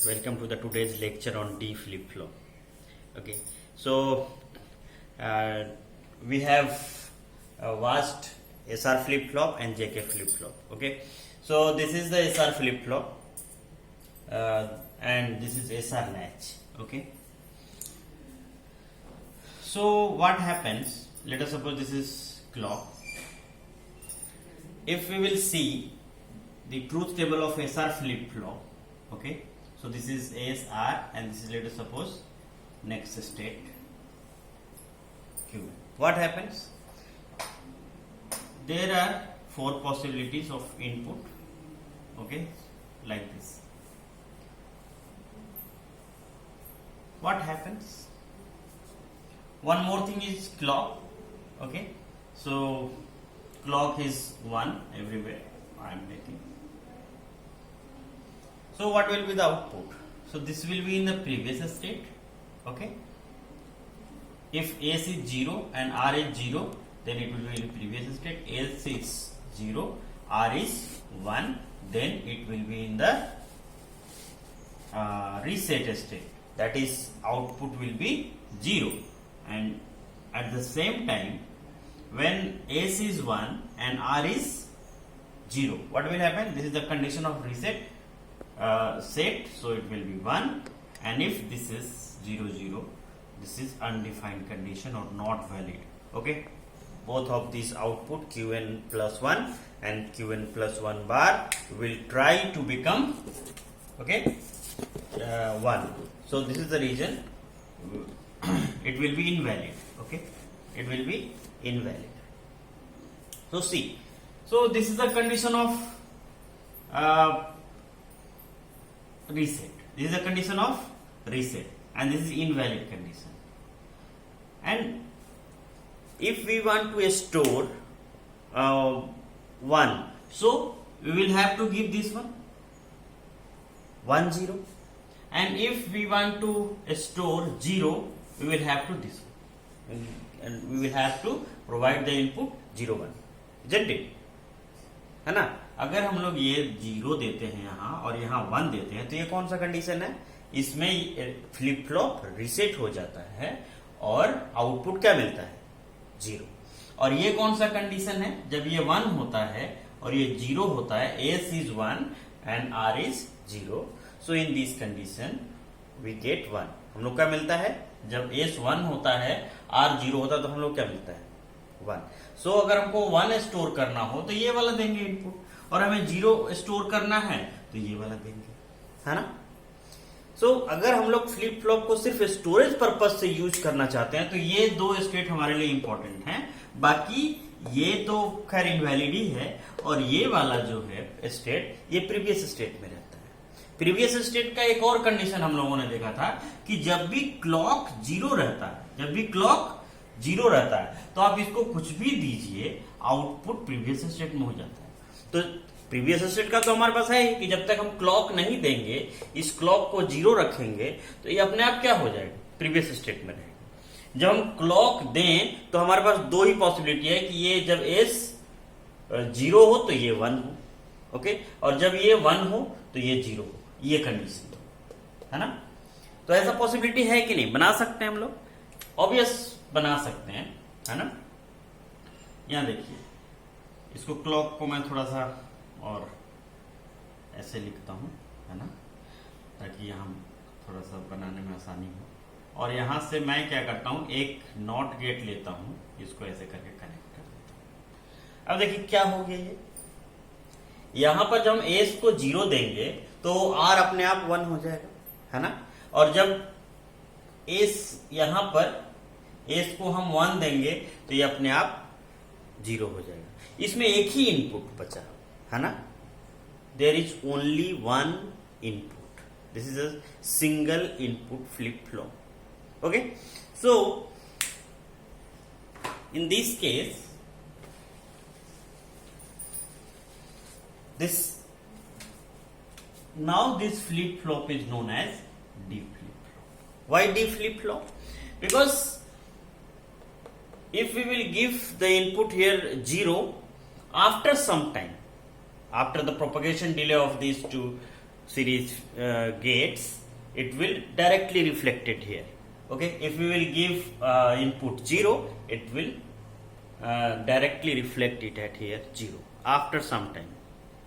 Welcome to the today's lecture on D flip flop. Okay, so we have watched SR flip flop and JK flip flop. Okay, so this is the SR flip flop and this is SR latch. Okay, so what happens? Let us suppose this is clock. If we will see the truth table of SR flip flop, okay, so this is SR and this is, let us suppose, next state Q. What happens? There are four possibilities of input, okay, like this. What happens? One more thing is clock, okay, so clock is 1 everywhere I am making. So what will be the output? So this will be in the previous state, okay. If S is 0 and R is 0, then it will be in previous state. S is 0, R is 1, then it will be in the reset state. That is, output will be 0. And at the same time, when S is 1 and R is 0, what will happen? This is the condition of reset set, so it will be 1, and if this is 0 0, this is undefined condition or not valid. Okay, both of these output Qn plus 1 and Qn plus 1 bar will try to become, okay, 1. So this is the reason it will be invalid. Okay, it will be invalid. So see, so this is the condition of reset. This is a condition of reset and this is invalid condition. And if we want to store 1, so we will have to give this one 1 0, and if we want to store 0, we will have to this one, and we will have to provide the input 0 1, isn't it? है ना? अगर हम लोग ये 0 देते हैं यहाँ और यहाँ 1 देते हैं तो ये कौन सा कंडीशन है? इसमें फ्लिप फ्लॉप रिसेट हो जाता है और आउटपुट क्या मिलता है? 0. और ये कौन सा कंडीशन है? जब ये 1 होता है और ये 0 होता है, S is 1 and R is 0, so in this condition we get 1. हम लोग क्या मिलता है? जब S 1 होता है, R 0 होता है, तो हम लोग क्या मिलता है? 1. सो अगर हमको 1 स्टोर करना हो तो ये वाला देंगे इनपुट, और हमें 0 स्टोर करना है तो ये वाला देंगे, है ना? सो अगर हम लोग फ्लिप फ्लॉप को सिर्फ स्टोरेज पर्पज से यूज करना चाहते हैं तो ये दो स्टेट हमारे लिए इंपॉर्टेंट हैं. बाकी ये तो खैर इनवैलिड ही है, और ये वाला जो है स्टेट, ये प्रीवियस स्टेट में रहता है. प्रीवियस स्टेट का एक और कंडीशन हम लोगों ने देखा था कि जब भी क्लॉक 0 रहता है, जब भी क्लॉक 0 रहता है, तो आप इसको कुछ भी दीजिए, आउटपुट प्रीवियस स्टेट में हो जाता है. तो प्रीवियस स्टेट का तो हमारे पास है कि जब तक हम क्लॉक नहीं देंगे, इस क्लॉक को 0 रखेंगे, तो ये अपने आप क्या हो जाएगा? प्रीवियस स्टेट में रहेगा. जब हम क्लॉक दें तो हमारे पास दो ही पॉसिबिलिटी है कि ये जब S 0 हो तो ये 1 हो, ओके, और जब ये 1 हो तो ये 0 हो. ये कंडीशन है ना? तो ऐसा पॉसिबिलिटी है कि नहीं? बना सकते हैं हम लोग, ऑब्वियस बना सकते हैं, है ना? यहां देखिए, इसको क्लॉक को मैं थोड़ा सा और ऐसे लिखता हूं, है ना, ताकि यहां थोड़ा सा बनाने में आसानी हो. और यहां से मैं क्या करता हूं, एक नॉट गेट लेता हूं, इसको ऐसे करके कनेक्ट कर देता हूं. अब देखिए क्या हो गया, ये यहां पर जब हम एस को 0 देंगे तो आर अपने आप 1 हो जाएगा, है ना? और जब एस यहां पर एस को हम 1 देंगे तो ये अपने आप 0 हो जाएगा. इसमें एक ही इनपुट बचा, है ना? There is only 1 input. This is a single input flip flop. Okay, so in this case this now this flip flop is known as D flip flop. Why D flip flop? Because if we will give the input here 0, after some time, after the propagation delay of these two series gates, it will directly reflect it here. Okay, if we will give input 0, it will directly reflect it at here 0 after some time.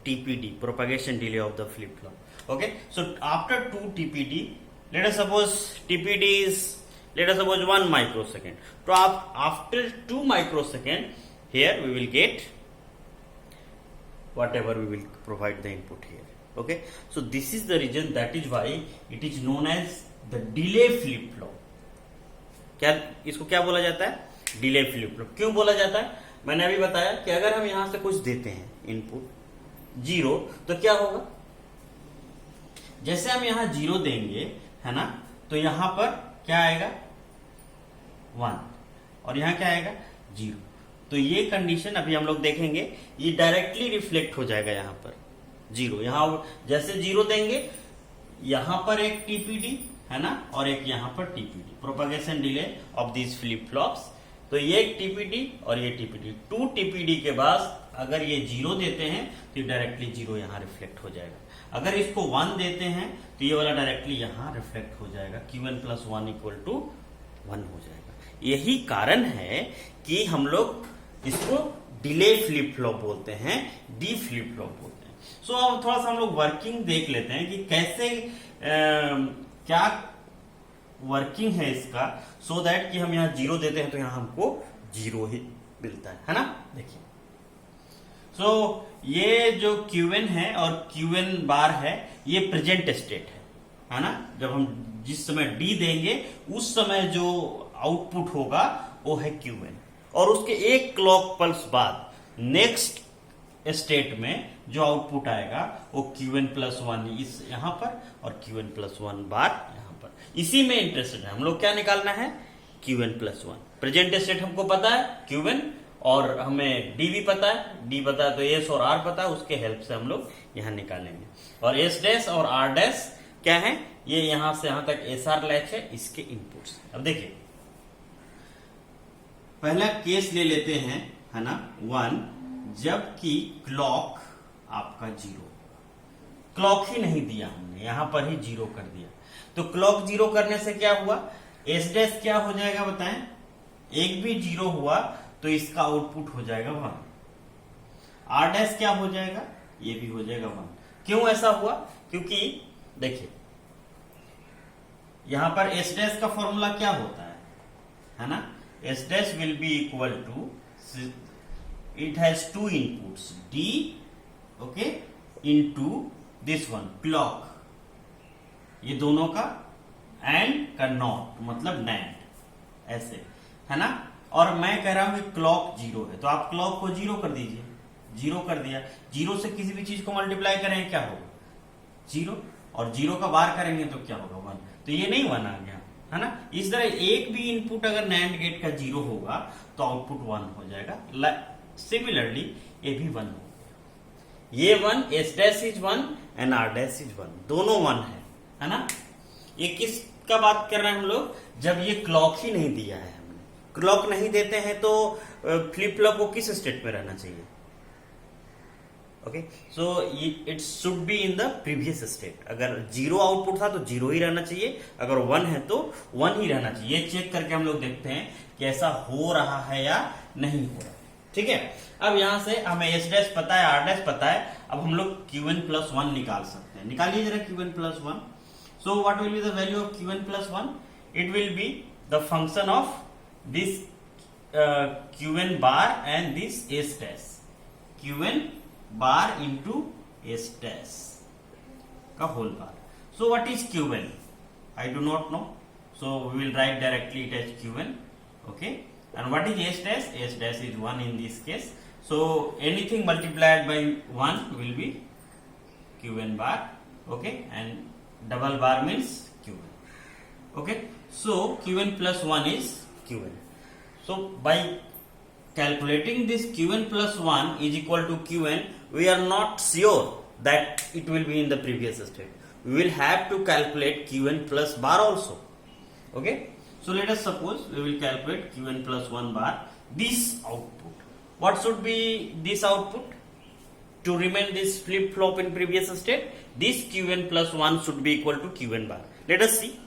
TPD, propagation delay of the flip flop. Okay, so after 2 TPD, let us suppose TPD is, let us suppose 1 microsecond. So after 2 microsecond, here we will get whatever we will provide the input here. Okay, so this is the reason, that is why it is known as the delay flip flop. क्या इसको क्या बोला जाता है? Delay flip flop. क्यों बोला जाता है? मैंने अभी बताया कि अगर हम यहां से कुछ देते हैं इनपुट 0, तो क्या होगा? जैसे हम यहां 0 देंगे, है ना, तो यहां पर क्या आएगा? 1, और यहां क्या आएगा? 0. तो ये कंडीशन अभी हम लोग देखेंगे, ये डायरेक्टली रिफ्लेक्ट हो जाएगा यहां पर 0. यहां जैसे 0 देंगे, यहां पर एक टीपीडी, है ना, और एक यहां पर TPD, propagation delay of this flip flops. तो ये एक टीपीडी और ये टीपीडी. 2 टीपीडी के बाद अगर ये 0 देते हैं तो डायरेक्टली 0 यहां रिफ्लेक्ट हो जाएगा. अगर इसको 1 देते हैं तो ये वाला डायरेक्टली यहां रिफ्लेक्ट हो जाएगा. Q1 + 1 = 1 हो जाएगा. यही कारण है कि हम लोग इसको डिले फ्लिप फ्लॉप बोलते हैं, डी फ्लिप फ्लॉप बोलते हैं. सो अब थोड़ा सा हम लोग वर्किंग देख लेते हैं कि कैसे क्या वर्किंग है इसका, सो दैट कि हम यहाँ 0 देते हैं तो यहाँ हमको 0 ही मिलता है ना. देखिए, सो ये जो Qn है और Qn बार है, ये प्रेजेंट स्टेट है ना. जब हम जिस समय D देंगे उस समय जो आउटपुट होगा वो है Qn, और उसके एक क्लॉक पल्स बाद नेक्स्ट स्टेट में जो आउटपुट आएगा वो Qn + 1 इस यहां पर और Qn + 1 बार यहां पर. इसी में इंटरेस्टेड है हम लोग. क्या निकालना है? Qn + 1. प्रेजेंट स्टेट हमको पता है Qn, और हमें D भी पता है. D पता है तो S और R पता है, उसके हेल्प से हम लोग यहां निकालेंगे. और S' और R' क्या है? ये यहां से यहां तक SR लैच है, इसके इनपुट्स. अब देखिए, पहला केस ले लेते हैं, है ना, 1, जबकि क्लॉक आपका 0, क्लॉक ही नहीं दिया हमने, यहां पर ही 0 कर दिया. तो क्लॉक 0 करने से क्या हुआ? S' क्या हो जाएगा बताएं? एक भी 0 हुआ तो इसका आउटपुट हो जाएगा 1. R' क्या हो जाएगा? ये भी हो जाएगा 1. क्यों ऐसा हुआ? क्योंकि देखिए, यहां पर S' का फॉर्मूला क्या होता है ना? S' will be equal to, it has 2 inputs, D, okay, into this one, clock, ये दोनों का एंड का नॉट, मतलब NAND, ऐसे, है ना. और मैं कह रहा हूं कि क्लॉक 0 है, तो आप क्लॉक को 0 कर दीजिए. 0 कर दिया. 0 से किसी भी चीज को मल्टीप्लाई करें क्या होगा? 0. और 0 का बार करेंगे तो क्या होगा? 1. तो ये नहीं 1 आ गया, है ना. इस तरह एक भी इनपुट अगर NAND गेट का 0 होगा तो आउटपुट 1 हो जाएगा. सिमिलरली ये भी 1 होगा. ये 1, S' is 1 and R' is 1, दोनों 1 है ना. ये किस का बात कर रहे हैं हम लोग? जब ये क्लॉक ही नहीं दिया है हमने. क्लॉक नहीं देते हैं तो फ्लिप फ्लॉप को किस स्टेट में रहना चाहिए? Okay, so it should be in the previous state. अगर 0 आउटपुट था तो 0 ही रहना चाहिए, अगर 1 है तो 1 ही रहना चाहिए. ये चेक करके हम लोग देखते हैं कि ऐसा हो रहा है या नहीं हो रहा है. ठीक है. अब यहां से हमें S' पता है, R' पता है. अब हम लोग Qn + 1 निकाल सकते हैं. निकालिए जरा Qn + 1. So what will be the value of Qn + 1? It will be the function of this Qn bar and this S'. Qn bar into S' का whole bar. So what is Qn? I do not know. So we will write directly it as Qn. Okay. And what is S'? S' is 1 in this case. So anything multiplied by 1 will be Qn bar. Okay. And double bar means Qn. Okay. So Qn + 1 is Qn. So by calculating this Qn + 1 is equal to Qn, we are not sure that it will be in the previous state. We will have to calculate Qn plus bar also. Okay. So let us suppose we will calculate Qn + 1 bar. This output. What should be this output? to remain this flip flop in previous state, this Qn plus 1 should be equal to Qn bar. Let us see.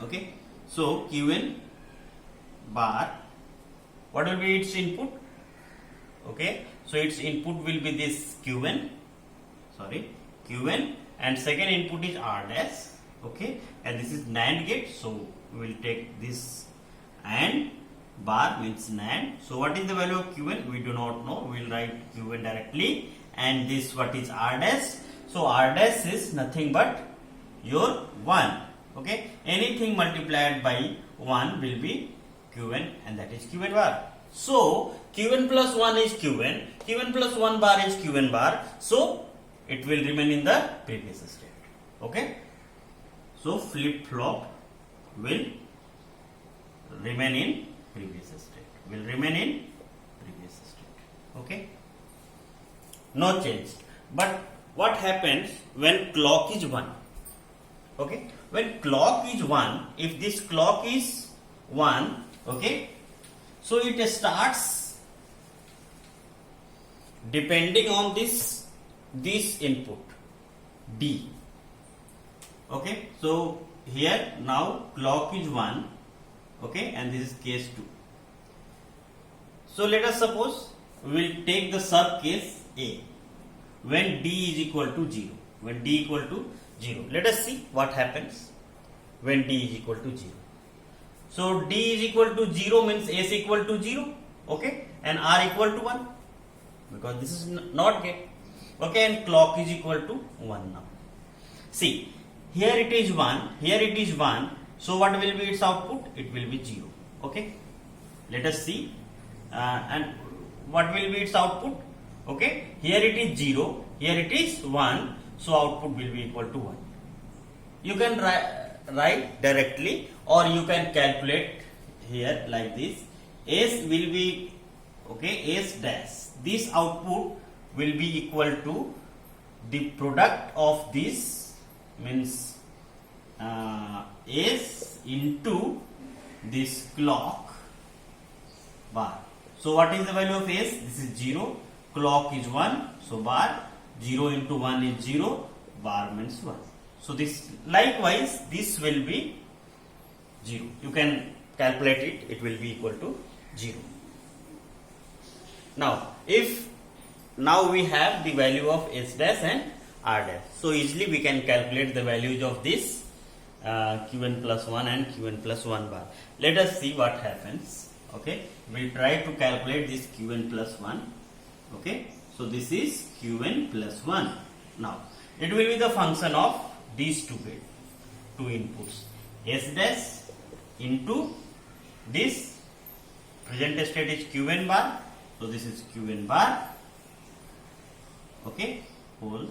Okay, so Qn bar, what will be its input? Okay, so its input will be this Qn, and second input is R dash. Okay, and this is NAND gate, so we will take this, and bar means NAND. So what is the value of Qn? We do not know. We will write Qn directly, and this what is R dash? So R dash is nothing but your 1. Okay, anything multiplied by 1 will be Qn, and that is Qn bar. So Qn plus 1 is Qn plus 1 bar is Qn bar, so it will remain in the previous state. Okay, so flip flop will remain in previous state, okay, no change. But what happens when clock is 1? Okay, when clock is 1, if this clock is 1, okay, so it starts depending on this input D. Okay, so here now clock is 1, okay, and this is case 2. So let us suppose we will take the sub case A when D is equal to 0. Let us see what happens when D is equal to 0. So D is equal to 0 means S equal to 0, okay, and R equal to 1, because this is not gate, okay, and clock is equal to 1 now. See, here it is 1, so what will be its output? It will be 0, okay. Let us see, and what will be its output? Okay, here it is 0, here it is 1, so output will be equal to 1. You can write directly, or you can calculate here like this. S will be, okay, S dash, this output will be equal to the product of this, means S into this clock bar. So what is the value of S? This is 0, clock is 1, so bar, 0 into 1 is 0, bar means 1. So this, likewise, this will be 0. You can calculate it, it will be equal to 0. Now, now we have the value of S dash and R dash. So easily we can calculate the values of this Qn plus 1 and Qn plus 1 bar. Let us see what happens. Okay, we will try to calculate this Qn plus 1. Okay, so this is Qn plus 1. Now, it will be the function of these two inputs, S dash into this present state is Qn bar, so this is Qn bar, okay, whole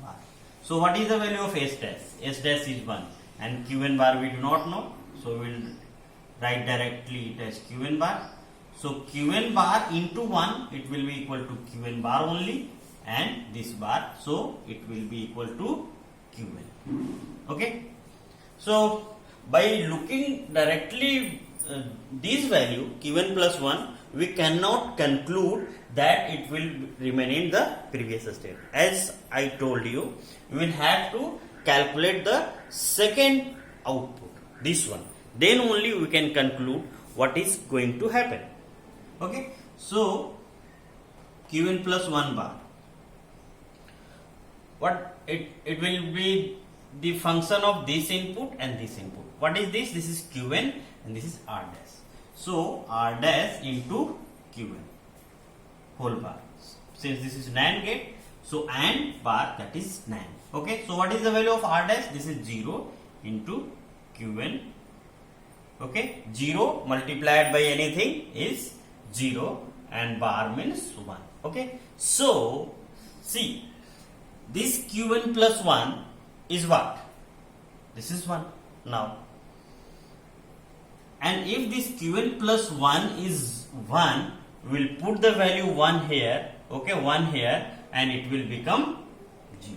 bar. So what is the value of S dash? S dash is 1, and Qn bar we do not know, so we will write directly it as Qn bar. So Qn bar into 1, it will be equal to Qn bar only, and this bar, so it will be equal to Qn. Okay, so by looking directly this value Qn plus 1, we cannot conclude that it will remain in the previous state. As I told you, we will have to calculate the second output, this one, then only we can conclude what is going to happen. Okay, so Qn plus 1 bar, what it will be the function of this input and this input. What is this? This is Qn and this is R dash. So R dash into Qn whole bar. Since this is NAND gate, so AND bar, that is NAND. Okay, so what is the value of R dash? This is 0 into Qn. Okay, 0 multiplied by anything is 0, and bar means 1. Okay, so see, this Qn plus 1 is what? This is 1 now. And if this Qn plus 1 is 1, we will put the value 1 here, okay, 1 here, and it will become 0.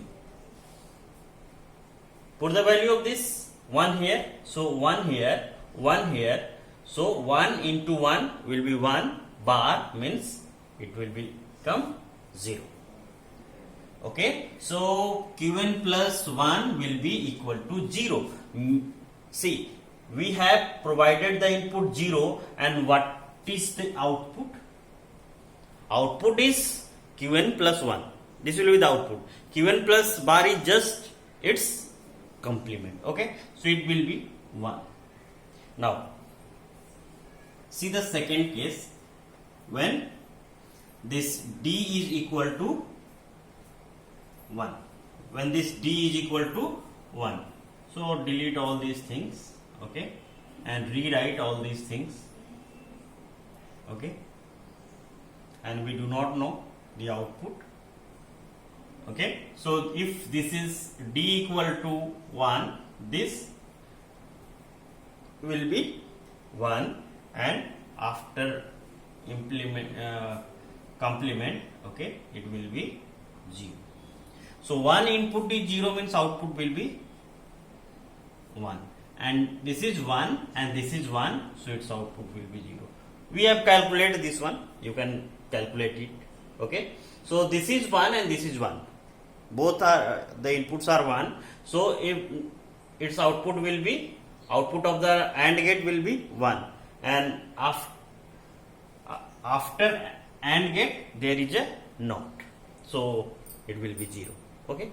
Put the value of this 1 here, so 1 here, 1 here, so 1 into 1 will be 1, bar means it will be become 0. Okay, so Qn plus 1 will be equal to 0. See, we have provided the input 0, and what is the output? Output is Qn plus 1. This will be the output. Qn plus bar is just its complement. Okay, so it will be 1. Now see the second case, when this d is equal to 1. When this d is equal to 1, so delete all these things, okay, and rewrite all these things, okay, and we do not know the output. Okay, so if this is d equal to 1, this will be 1, and after complement, okay, it will be 0. So 1 input is 0 means output will be 1, and this is 1 and this is 1, so its output will be 0. We have calculated this one, you can calculate it. Okay, so this is 1 and this is 1, both are the inputs are 1, so if its output will be, output of the AND gate will be 1, and after AND gate there is a NOT, so it will be 0. Okay,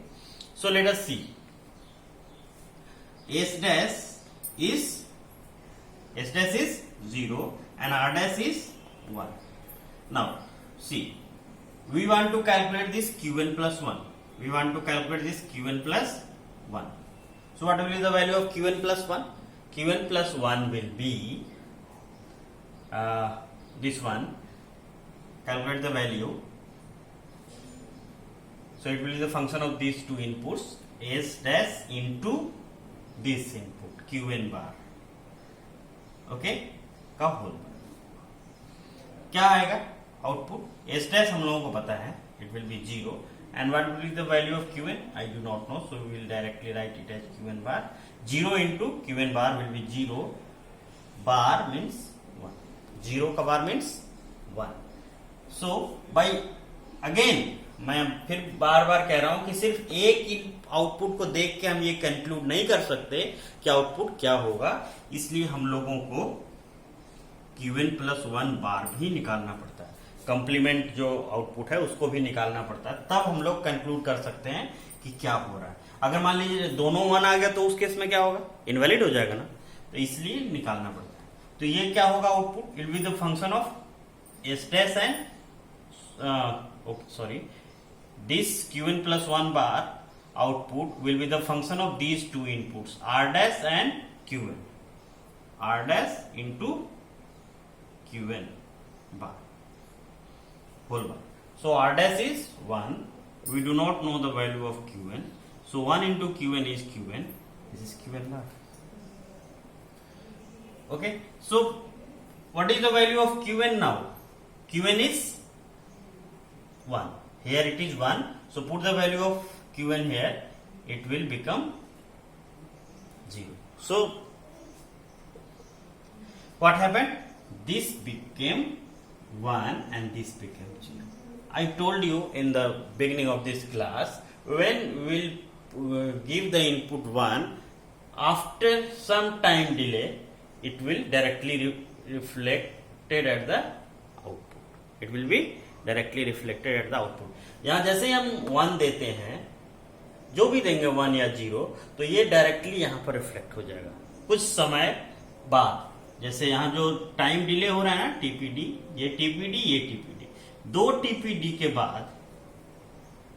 so let us see. S dash is 0 and R dash is 1. Now see, we want to calculate this Qn plus 1. We want to calculate this Qn plus 1. So what will be the value of Qn plus 1? Qn plus 1 will be this one. Calculate the value. So it will be the function of these two inputs, S dash into this input Qn bar. Okay, का whole क्या आएगा output? S dash हम लोगों को पता है, it will be 0, and what will be the value of Qn? I do not know, so we will directly write it as Qn bar. 0 into Qn bar will be 0, bar means 1, 0 का bar means 1. So by again मैं फिर बार बार कह रहा हूं कि सिर्फ एक output को देख के हम ये कंक्लूड नहीं कर सकते कि आउटपुट क्या होगा, इसलिए हम लोगों को Qn plus 1 बार भी निकालना पड़ता है, कंप्लीमेंट जो आउटपुट है उसको भी निकालना पड़ता है, तब हम लोग कंक्लूड कर सकते हैं कि क्या हो रहा है. अगर मान लीजिए दोनों 1 आ गया तो उस केस में क्या होगा? इनवैलिड हो जाएगा ना, तो इसलिए निकालना पड़ता है. तो ये क्या होगा output? It will be the function of S dash and this Qn plus 1 bar output will be the function of these two inputs, R dash and Qn. R dash into Qn bar, whole bar. So R dash is 1. We do not know the value of Qn. So 1 into Qn is Qn. This is Qn bar. Okay. So what is the value of Qn now? Qn is 1. Here it is 1. So put the value of Qn here. It will become 0. So what happened? This became 1 and this became 0. I told you in the beginning of this class, when we will give the input 1, after some time delay, it will directly reflected at the output. It will be directly reflected at the output. यहाँ जैसे ही हम 1 देते हैं, जो भी देंगे 1 या 0, तो ये डायरेक्टली यहाँ पर रिफ्लेक्ट हो जाएगा कुछ समय बाद. जैसे यहाँ जो टाइम डिले हो रहा है ना, टीपीडी, ये टीपीडी, ये टीपीडी, 2 टीपीडी के बाद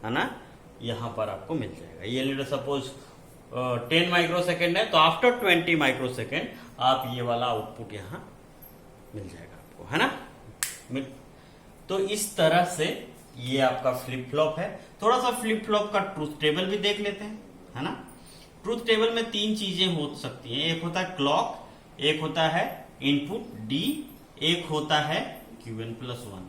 है ना, यहाँ पर आपको मिल जाएगा. ये लेट सपोज 10 माइक्रोसेकेंड है, तो आफ्टर 20 माइक्रोसेकेंड आप ये वाला आउटपुट यहाँ मिल जाएगा आपको, है ना. तो इस तरह से ये आपका फ्लिप फ्लॉप है. थोड़ा सा फ्लिप फ्लॉप का ट्रूथ टेबल भी देख लेते हैं, है ना. ट्रूथ टेबल में 3 चीजें हो सकती हैं. एक होता है क्लॉक, एक होता है इनपुट D, एक होता है Qn plus 1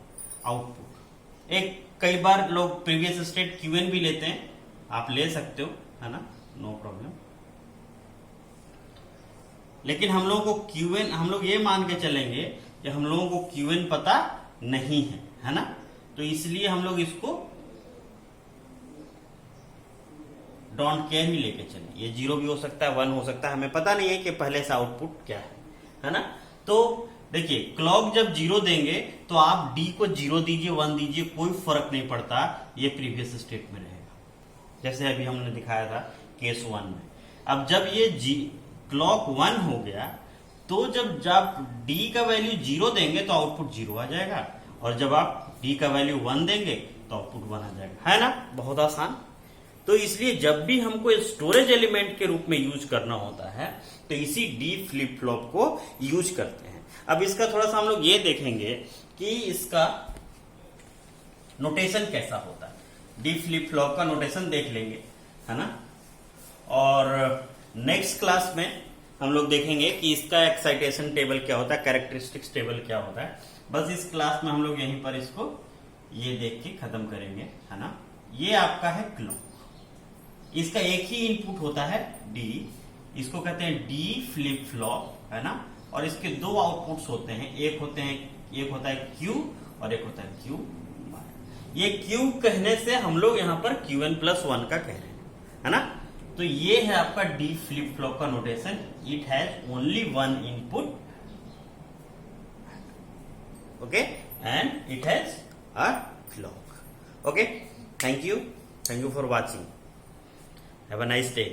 आउटपुट. एक कई बार लोग प्रीवियस स्टेट Qn भी लेते हैं, आप ले सकते हो, है ना, नो प्रॉब्लम. लेकिन हम लोगों को Qn, हम लोग ये मान के चलेंगे कि हम लोगों को Qn पता नहीं है, है ना. तो इसलिए हम लोग इसको डोंट केयर ही लेके चले। ये 0 भी हो सकता है, 1 हो सकता है, हमें पता नहीं है कि पहले से आउटपुट क्या है ना। तो देखिए क्लॉक जब 0 देंगे तो आप डी को 0 दीजिए 1 दीजिए कोई फर्क नहीं पड़ता, ये प्रीवियस स्टेट में रहेगा। जैसे अभी हमने दिखाया था केस 1 में। अब जब ये क्लॉक 1 हो गया तो जब डी का वैल्यू 0 देंगे तो आउटपुट 0 आ जाएगा, और जब आप डी का वैल्यू 1 देंगे तो आउटपुट 1 आ जाएगा, है ना। बहुत आसान। तो इसलिए जब भी हमको स्टोरेज एलिमेंट के रूप में यूज करना होता है तो इसी डी फ्लिप फ्लॉप को यूज करते हैं। अब इसका थोड़ा सा हम लोग ये देखेंगे कि इसका नोटेशन कैसा होता है। डी फ्लिप फ्लॉप का नोटेशन देख लेंगे, है ना। और नेक्स्ट क्लास में हम लोग देखेंगे कि इसका एक्साइटेशन टेबल क्या होता है, कैरेक्टरिस्टिक्स टेबल क्या होता है। बस इस क्लास में हम लोग यहीं पर इसको ये देख के खत्म करेंगे, है ना। ये आपका है क्लॉक, इसका एक ही इनपुट होता है डी, इसको कहते हैं डी फ्लिप फ्लॉप, है ना। और इसके दो आउटपुट्स होते हैं, एक होता है क्यू और एक होता है क्यू। ये क्यू कहने से हम लोग यहां पर Qn+1 का कह रहे हैं, है ना। तो ये है आपका डी फ्लिप फ्लॉप का notation. It has only one input, okay, and it has a clock. Okay, thank you for watching. Have a nice day.